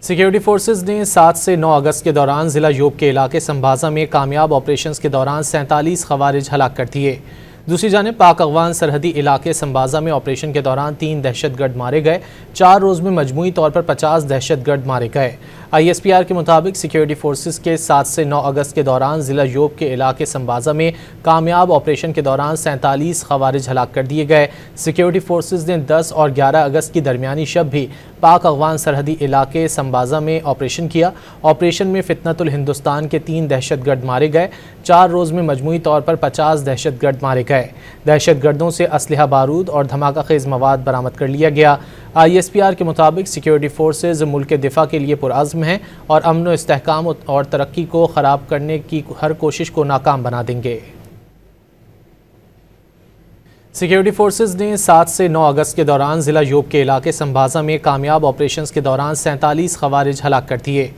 Security forces ने 7 से 9 अगस्त के दौरान जिला योब के इलाके संभाजा में कामयाब ऑपरेशंस के दौरान 47 खवारिज हलाक कर दिए। दूसरी जानिब पाक अफगान सरहदी इलाके संभाजा में ऑपरेशन के दौरान 3 दहशतगर्द मारे गए। 4 रोज़ में मजमूई तौर पर 50 दहशतगर्द मारे गए। ISPR के मुताबिक सिक्योरिटी फोर्सेज के 7 से 9 अगस्त के दौरान जिला योब के इलाके संभाजा में कामयाब ऑपरेशन के दौरान 47 खवारिज हलाक कर दिए गए। सिक्योरिटी फोर्सेज ने 10 और 11 अगस्त की दरमियानी शब भी पाक अफगान सरहदी इलाके संभाजा में ऑपरेशन किया। ऑपरेशन में फितनतुल हिंदुस्तान के 3 दहशतगर्द मारे गए। 4 रोज़ में मजमूई तौर पर 50 दहशतगर्द मारे गए। दहशतगर्दों से असलहा बारूद और धमाका खेज मवाद बरामद कर लिया गया। ISPR के मुताबिक सिक्योरिटी फोर्सेज मुल्क के दिफा के लिए पुरअज़्म हैं और अमन व इस्तेहकाम और तरक्की को ख़राब करने की हर कोशिश को नाकाम बना देंगे। सिक्योरिटी फोर्सेज ने 7 से 9 अगस्त के दौरान जिला योब के इलाके संभाजा में कामयाब ऑपरेशंस के दौरान 47 खवारिज हलाक कर दिए।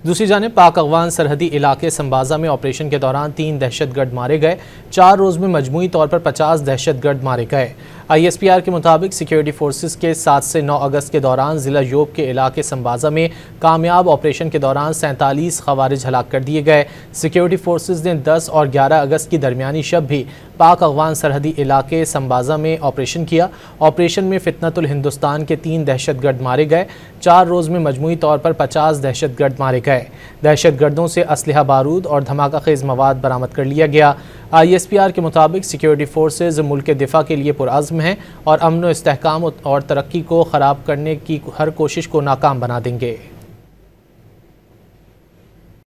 दूसरी जानिब पाक अफगान सरहदी इलाके संभाजा में ऑपरेशन के दौरान 3 दहशतगर्द मारे गए। 4 रोज़ में मजमूई तौर पर 50 दहशतगर्द मारे गए। ISPR के मुताबिक सिक्योरिटी फोर्सेज के 7 से 9 अगस्त के दौरान जिला योब के इलाके संभाजा में कामयाब ऑपरेशन के दौरान 47 खवारिज हलाक कर दिए गए। सिक्योरिटी फोर्सेज ने 10 और 11 अगस्त की दरमियानी शब भी पाक अफगान सरहदी इलाके संभाजा में ऑपरेशन किया। ऑपरेशन में फितनतुल हिंदुस्तान के 3 दहशतगर्द मारे गए। 4 रोज़ में मजमूई तौर पर 50 दहशतगर्द मारे गए। दहशतगर्दों से असलहा बारूद और धमाका खेज मवाद बरामद कर लिया गया। ISPR के मुताबिक सिक्योरिटी फोर्सेज मुल्क के दिफा के लिए पुरअज़्म हैं और अमन व इस्तेहकाम और तरक्की को ख़राब करने की हर कोशिश को नाकाम बना देंगे।